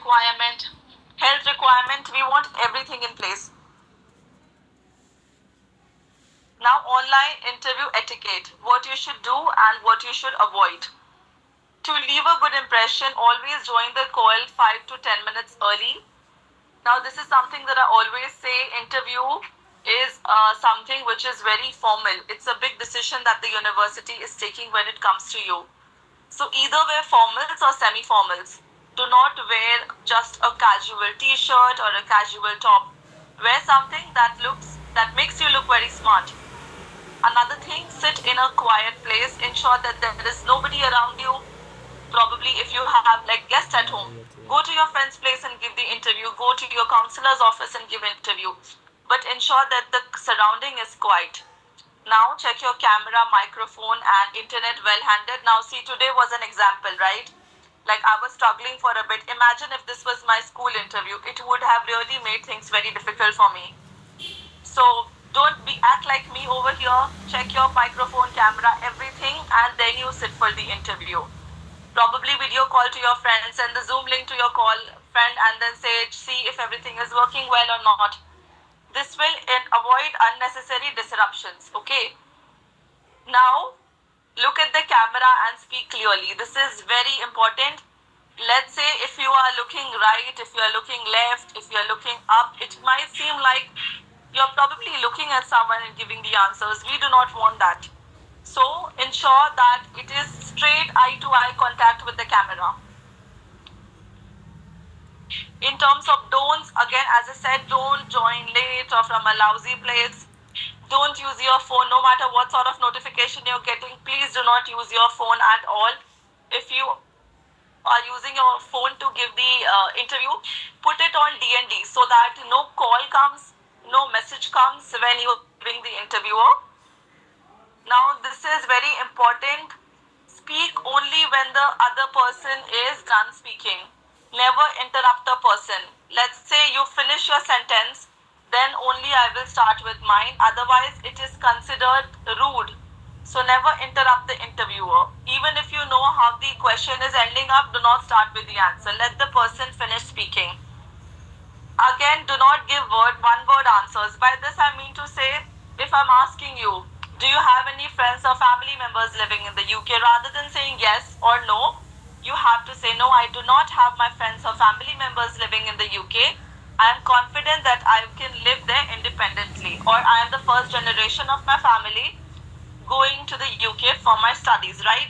requirement, health requirement. We want everything in place. Now, online interview etiquette, what you should do and what you should avoid. To leave a good impression, always join the call 5 to 10 minutes early. Now, this is something that I always say, interview is something which is very formal. It's a big decision that the university is taking when it comes to you. So either wear formals or semi-formals. Do not wear just a casual t-shirt or a casual top. Wear something that makes you look very smart. Another thing, sit in a quiet place. Ensure that there is nobody around you. Probably if you have like guests at home, go to your friend's place and give the interview. Go to your counselor's office and give interview. But ensure that the surrounding is quiet. Now check your camera, microphone and internet well handled. Now see, today was an example, right? Like I was struggling for a bit. Imagine if this was my school interview. It would have really made things very difficult for me. So don't act like me over here. Check your microphone, camera, everything, and then you sit for the interview. Probably video call to your friends, send the Zoom link to your call friend, and then see if everything is working well or not. This will avoid unnecessary disruptions. Okay. Now look at the camera and speak clearly. This is very important. Let's say if you are looking right, if you are looking left, if you are looking up, it might seem like you're probably looking at someone and giving the answers. We do not want that. So ensure that it is straight eye-to-eye contact with the camera. In terms of don'ts, again, as I said, don't join late or from a lousy place. Don't use your phone, no matter what sort of notification you're getting. Please do not use your phone at all. If you are using your phone to give the interview, put it on DND so that no call comes, no message comes when you're giving the interviewer. Now, this is very important. Speak only when the other person is done speaking. Never interrupt a person. Let's say you finish your sentence, then only I will start with mine. Otherwise, it is considered rude. So never interrupt the interviewer. Even if you know how the question is ending up, do not start with the answer. Let the person finish speaking. Again, do not give one-word answers. By this I mean to say, if I'm asking you, do you have any friends or family members living in the UK? Rather than saying yes or no, you have to say, no, I do not have my friends or family members living in the UK. I am confident that I can live there independently. Or I am the first generation of my family going to the UK for my studies, right?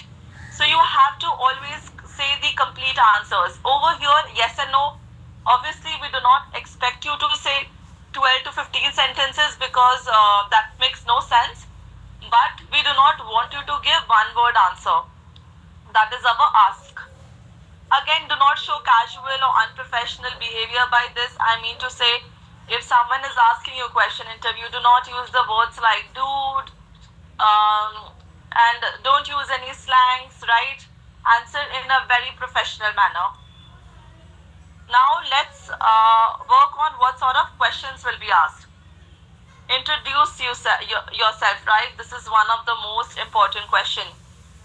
So you have to always say the complete answers. Over here, yes and no. Obviously, we do not expect you to say 12 to 15 sentences because that makes no sense. But we do not want you to give one-word answer. That is our ask. Again, do not show casual or unprofessional behavior. By this, I mean to say, if someone is asking you a question interview, do not use the words like dude, and don't use any slangs, right? Answer in a very professional manner. Now, let's work on what sort of questions will be asked. Introduce yourself, right? This is one of the most important questions.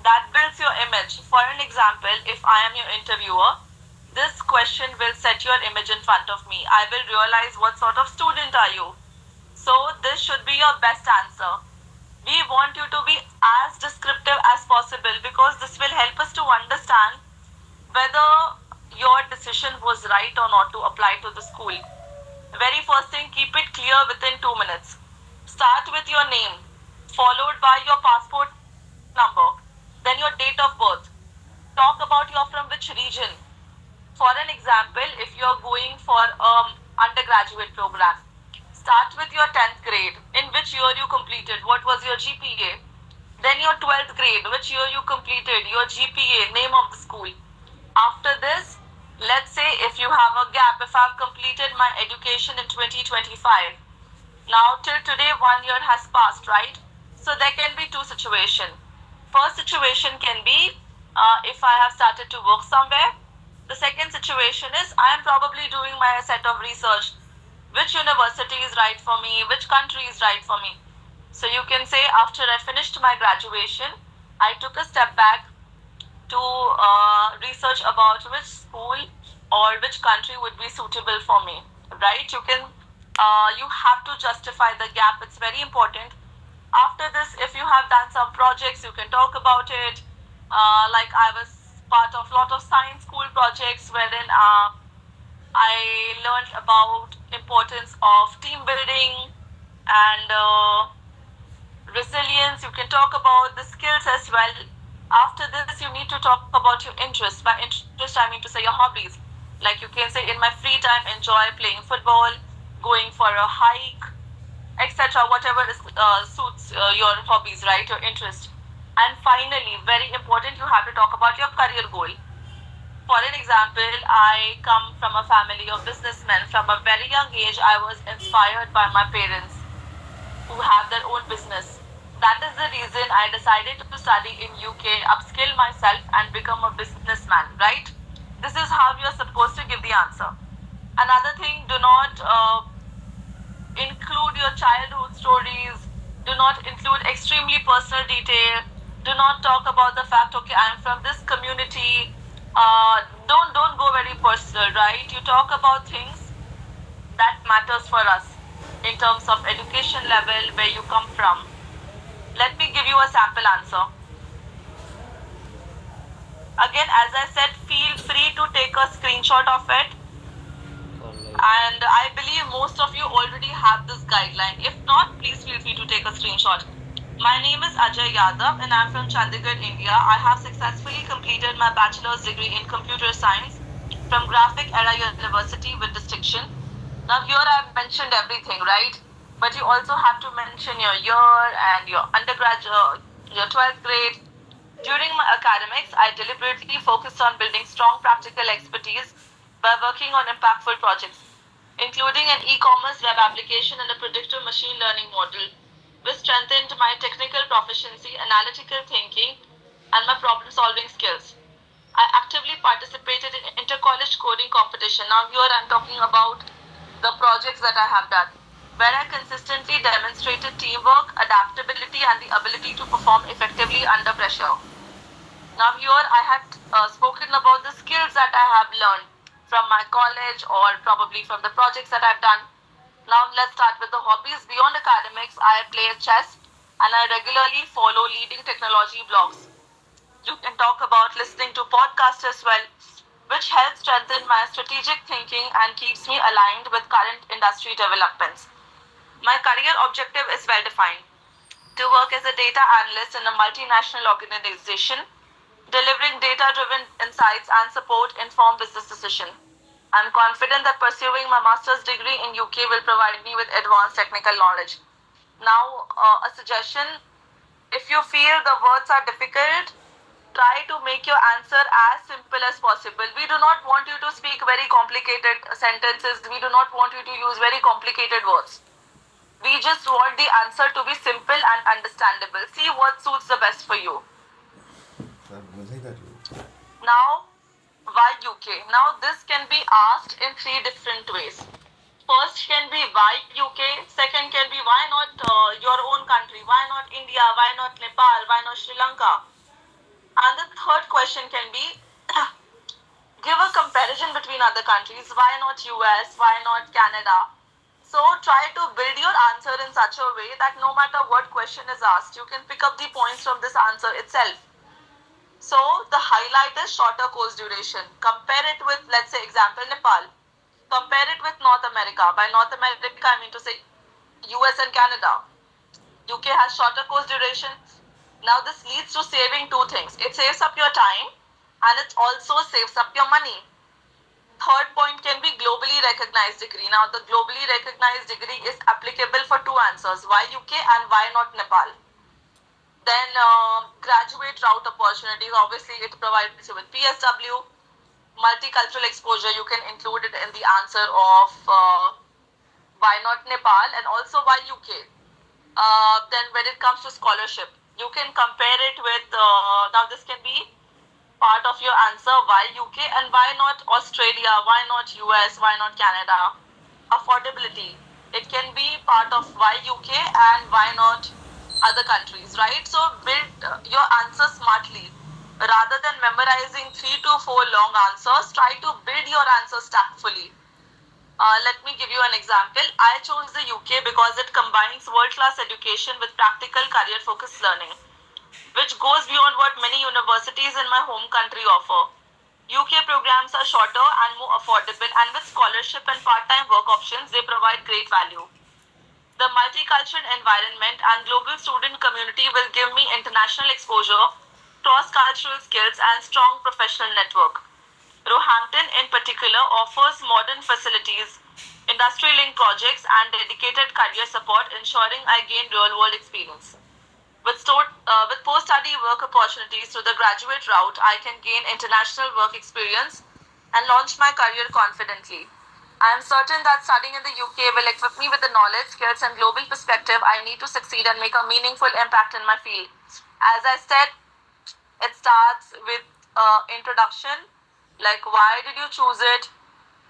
That builds your image. For an example, if I am your interviewer, this question will set your image in front of me. I will realize what sort of student are you. So this should be your best answer. We want you to be as descriptive as possible because this will help us to understand whether your decision was right or not to apply to the school. Very first thing, keep it clear within 2 minutes. Start with your name, followed by your passport number. Then your date of birth. Talk about you're from which region. For an example, if you're going for undergraduate program, start with your 10th grade. In which year you completed? What was your GPA? Then your 12th grade. Which year you completed? Your GPA, name of the school. After this, let's say if you have a gap, if I've completed my education in 2025. Now till today 1 year has passed, right? So there can be two situations. First situation can be if I have started to work somewhere. The second situation is I am probably doing my set of research. Which university is right for me? Which country is right for me? So you can say after I finished my graduation, I took a step back to research about which school or which country would be suitable for me, right? You have to justify the gap. It's very important. After this, if you have done some projects, you can talk about it. Like I was part of a lot of science school projects wherein I learned about importance of team building and resilience. You can talk about the skills as well. After this, you need to talk about your interests. By interest, I mean to say your hobbies. Like you can say, in my free time, enjoy playing football, going for a hike, etc. Whatever suits your hobbies, right? Your interest. And finally, very important, you have to talk about your career goal. For an example, I come from a family of businessmen. From a very young age, I was inspired by my parents who have their own business. That is the reason I decided to study in UK, upskill myself and become a businessman, right? This is how you're supposed to give the answer. Another thing, do not include your childhood stories. Do not include extremely personal detail. Do not talk about the fact, okay, I'm from this community. Don't go very personal, right? You talk about things that matters for us in terms of education level, where you come from. Let me give you a sample answer. Again, as I said, feel free to take a screenshot of it. And I believe most of you already have this guideline. If not, please feel free to take a screenshot. My name is Ajay Yadav and I'm from Chandigarh, India. I have successfully completed my bachelor's degree in computer science from Graphic Era University with distinction. Now here I've mentioned everything, right? But you also have to mention your year and your undergraduate, your 12th grade. During my academics, I deliberately focused on building strong practical expertise by working on impactful projects, including an e-commerce web application and a predictive machine learning model, which strengthened my technical proficiency, analytical thinking, and my problem-solving skills. I actively participated in inter-college coding competition. Now here I'm talking about the projects that I have done, where I consistently demonstrated teamwork, adaptability, and the ability to perform effectively under pressure. Now here I have spoken about the skills that I have learned from my college or probably from the projects that I've done. Now let's start with the hobbies. Beyond academics, I play chess and I regularly follow leading technology blogs. You can talk about listening to podcasts as well, which helps strengthen my strategic thinking and keeps me aligned with current industry developments. My career objective is well defined: to work as a data analyst in a multinational organization, delivering data-driven insights and support informed business decisions. I'm confident that pursuing my master's degree in UK will provide me with advanced technical knowledge. Now, a suggestion: if you feel the words are difficult, try to make your answer as simple as possible. We do not want you to speak very complicated sentences. We do not want you to use very complicated words. We just want the answer to be simple and understandable. See what suits the best for you. Now, why UK? Now, this can be asked in three different ways. First can be why UK. Second can be why not your own country? Why not India? Why not Nepal? Why not Sri Lanka? And the third question can be give a comparison between other countries. Why not US? Why not Canada? So try to build your answer in such a way that no matter what question is asked, you can pick up the points from this answer itself. So the highlight is shorter course duration. Compare it with, let's say, example, Nepal. Compare it with North America. By North America, I mean to say US and Canada. UK has shorter course duration. Now this leads to saving two things. It saves up your time and it also saves up your money. Third point can be globally recognized degree. Now the globally recognized degree is applicable for two answers: why UK and why not Nepal. Then graduate route opportunities. Obviously, it provides you with PSW. Multicultural exposure, you can include it in the answer of why not Nepal and also why UK. Then when it comes to scholarship, you can compare it with, now this can be part of your answer, why UK and why not Australia, why not US, why not Canada. Affordability, it can be part of why UK and why not other countries, right? So build your answer smartly. Rather than memorizing 3 to 4 long answers, try to build your answers tactfully. Let me give you an example. I chose the UK because it combines world-class education with practical career-focused learning, which goes beyond what many universities in my home country offer. UK programs are shorter and more affordable, and with scholarship and part-time work options, they provide great value. The multicultural environment and global student community will give me international exposure, cross-cultural skills, and strong professional network. Roehampton, in particular, offers modern facilities, industry-linked projects, and dedicated career support, ensuring I gain real-world experience. With post-study work opportunities through the graduate route, I can gain international work experience and launch my career confidently. I am certain that studying in the UK will equip me with the knowledge, skills, and global perspective I need to succeed and make a meaningful impact in my field. As I said, it starts with introduction, like why did you choose it,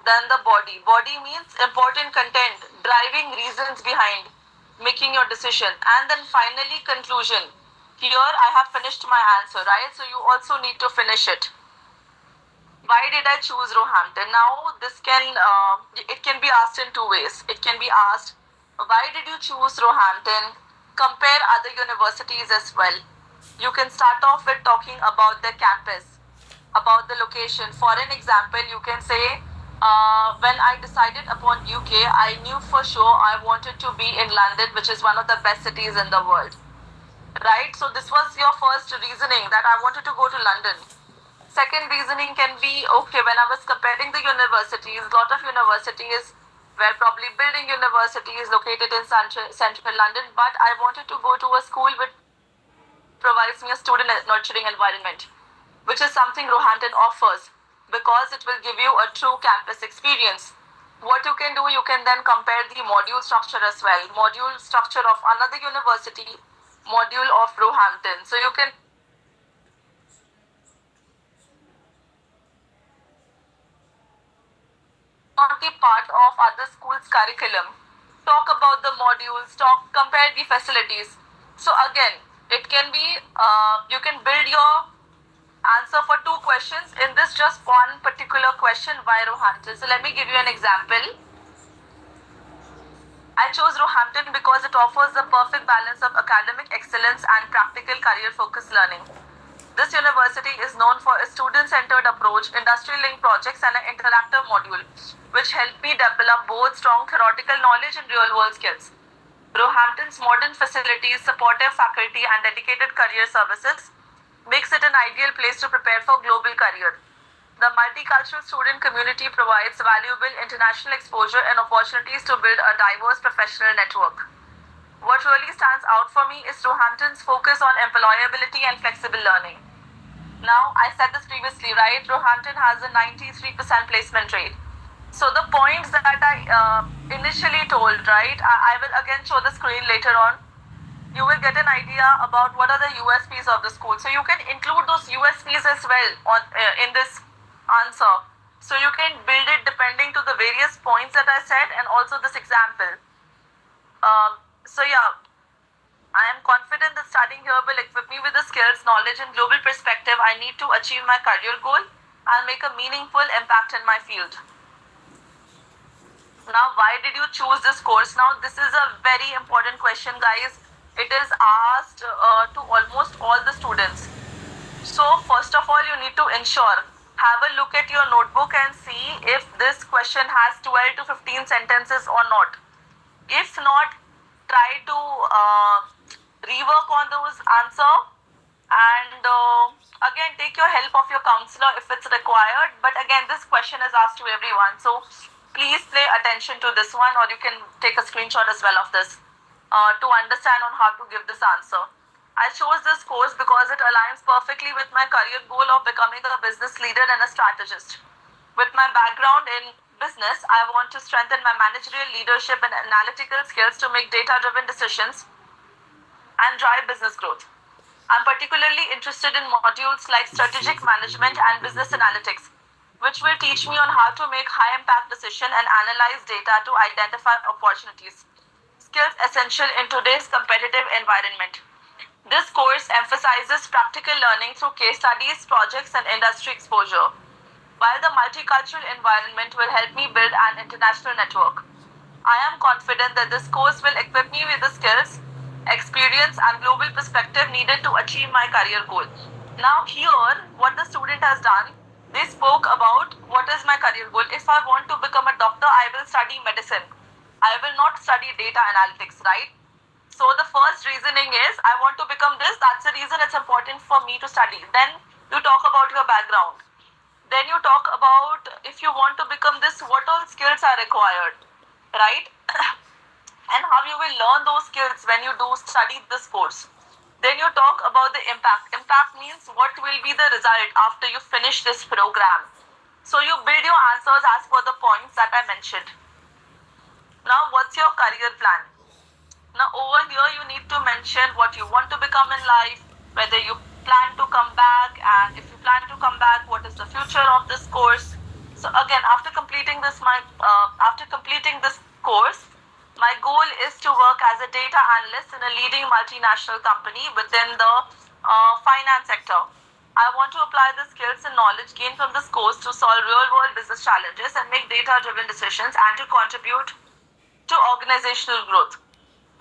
then the body means important content, driving reasons behind making your decision, and then finally conclusion. Here I have finished my answer, right? So you also need to finish it. Why did I choose Roehampton? Now it can be asked in 2 ways. It can be asked, why did you choose Roehampton? Compare other universities as well. You can start off with talking about the campus, about the location. For an example, you can say, when I decided upon UK, I knew for sure I wanted to be in London, which is one of the best cities in the world. Right? So this was your first reasoning, that I wanted to go to London. Second reasoning can be, okay, when I was comparing the universities, a lot of universities were probably building universities located in central London, but I wanted to go to a school which provides me a student nurturing environment, which is something Roehampton offers, because it will give you a true campus experience. What you can do, you can then compare the module structure as well. Module structure of another university, module of Roehampton. So you can not be part of other schools' curriculum. Talk about the modules, compare the facilities. So again, it can be, you can build your answer for 2 questions in this just one particular question, why Roehampton. So let me give you an example. I chose Roehampton because it offers the perfect balance of academic excellence and practical career-focused learning. This university is known for a student-centered approach, industry-linked projects, and an interactive module, which help me develop both strong theoretical knowledge and real-world skills. Roehampton's modern facilities, supportive faculty, and dedicated career services makes it an ideal place to prepare for global career. The multicultural student community provides valuable international exposure and opportunities to build a diverse professional network. What really stands out for me is Roehampton's focus on employability and flexible learning. Now, I said this previously, right? Roehampton has a 93% placement rate. So the points that I initially told, right? I will again show the screen later on. You will get an idea about what are the USPs of the school. So you can include those USPs as well in this answer. So you can build it depending to the various points that I said and also this example. I am confident that studying here will equip me with the skills, knowledge, and global perspective I need to achieve my career goal and make a meaningful impact in my field. Now, why did you choose this course? Now, this is a very important question, guys. It is asked to almost all the students. So, first of all, you need to have a look at your notebook and see if this question has 12 to 15 sentences or not. If not, try to rework on those answer and again take your help of your counselor if it's required. But again, this question is asked to everyone, so please pay attention to this one, or you can take a screenshot as well of this to understand on how to give this answer. I chose this course because it aligns perfectly with my career goal of becoming a business leader and a strategist. With my background in business, I want to strengthen my managerial leadership and analytical skills to make data-driven decisions and drive business growth. I'm particularly interested in modules like strategic management and business analytics, which will teach me on how to make high-impact decisions and analyze data to identify opportunities. Skills essential in today's competitive environment. This course emphasizes practical learning through case studies, projects, and industry exposure, while the multicultural environment will help me build an international network. I am confident that this course will equip me with the skills, experience, and global perspective needed to achieve my career goal. Now, here, what the student has done, they spoke about what is my career goal. If I want to become a doctor, I will study medicine. I will not study data analytics, right? So the first reasoning is I want to become this. That's the reason it's important for me to study. Then you talk about your background. Then you talk about if you want to become this, what all skills are required, right? And how you will learn those skills when you do study this course. Then you talk about the impact. Impact means what will be the result after you finish this program. So you build your answers as per the points that I mentioned. Now, what's your career plan? Now, over here, you need to mention what you want to become in life, whether you plan to come back, and if you plan to come back, what is the future of this course. So again, after completing this course, my goal is to work as a data analyst in a leading multinational company within the finance sector. I want to apply the skills and knowledge gained from this course to solve real-world business challenges and make data-driven decisions and to contribute to organizational growth.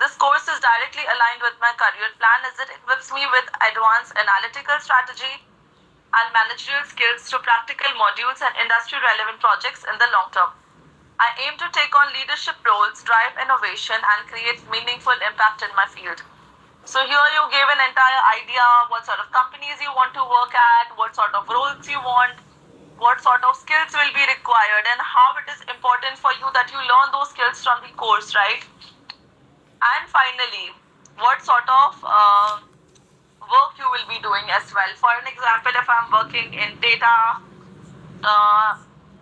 This course is directly aligned with my career plan as it equips me with advanced analytical strategy and managerial skills through practical modules and industry-relevant projects in the long term. I aim to take on leadership roles, drive innovation, and create meaningful impact in my field. So here you gave an entire idea what sort of companies you want to work at, what sort of roles you want, what sort of skills will be required, and how it is important for you that you learn those skills from the course, right? And finally, what sort of work you will be doing as well. For an example, if I'm working in data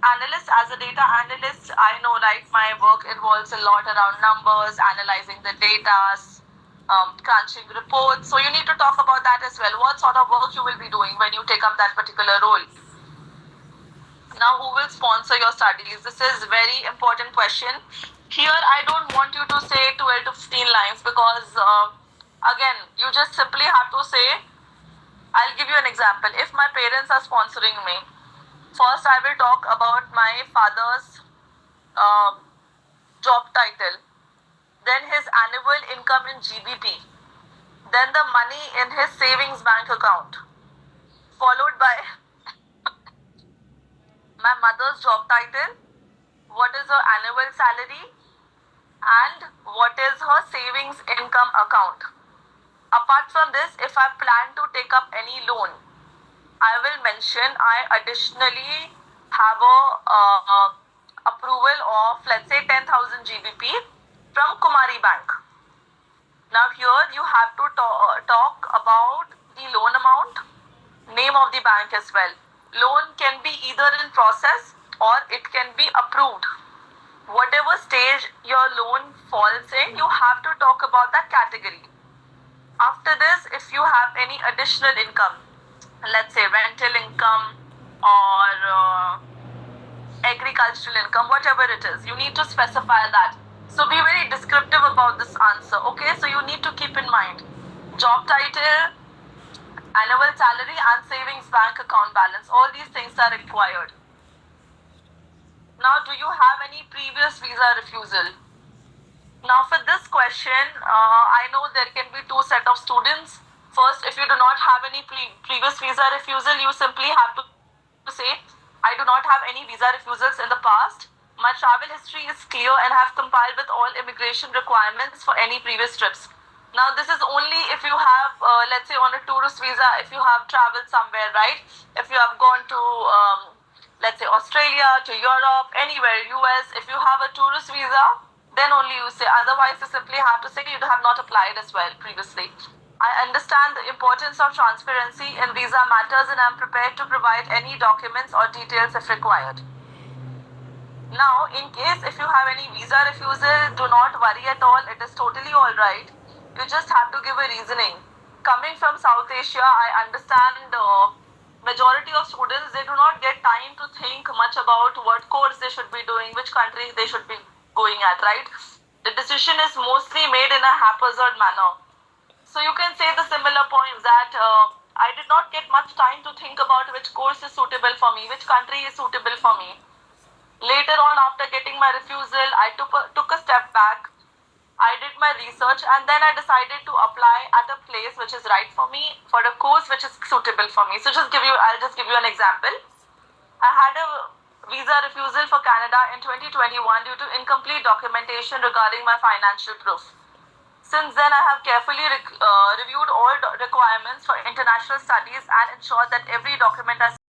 analyst, as a data analyst, I know, right, my work involves a lot around numbers, analyzing the data, crunching reports. So you need to talk about that as well. What sort of work you will be doing when you take up that particular role. Now, who will sponsor your studies? This is a very important question. Here, I don't want you to say 12 to 15 lines because, again, you just simply have to say, I'll give you an example. If my parents are sponsoring me, first I will talk about my father's job title, then his annual income in GBP, then the money in his savings bank account, followed by my mother's job title, what is her annual salary, and what is her savings income account. Apart from this, if I plan to take up any loan, I will mention I additionally have a approval of, let's say, 10,000 GBP from Kumari Bank. Now here you have to talk about the loan amount, name of the bank as well. Loan can be either in process or it can be approved. Whatever stage your loan falls in, you have to talk about that category. After this, if you have any additional income, let's say rental income or agricultural income, whatever it is, you need to specify that. So be very descriptive about this answer, okay? So you need to keep in mind job title, annual salary, and savings bank account balance. All these things are required. Now, do you have any previous visa refusal? Now, for this question, I know there can be two set of students. First, if you do not have any previous visa refusal, you simply have to say, I do not have any visa refusals in the past. My travel history is clear and have complied with all immigration requirements for any previous trips. Now, this is only if you have, let's say, on a tourist visa, if you have traveled somewhere, right? If you have gone to, let's say, Australia, to Europe, anywhere, US, if you have a tourist visa, then only you say. Otherwise, you simply have to say you have not applied as well previously. I understand the importance of transparency in visa matters and I am prepared to provide any documents or details if required. Now, in case if you have any visa refusal, do not worry at all. It is totally alright. You just have to give a reasoning. Coming from South Asia, I understand majority of students, they do not get time to think much about what course they should be doing, which country they should be going at, right? The decision is mostly made in a haphazard manner. So you can say the similar points that I did not get much time to think about which course is suitable for me, which country is suitable for me. Later on, after getting my refusal, I took a step back. I did my research and then I decided to apply at a place which is right for me for a course which is suitable for me. So I'll just give you an example. I had a visa refusal for Canada in 2021 due to incomplete documentation regarding my financial proof. Since then, I have carefully reviewed all requirements for international studies and ensured that every document I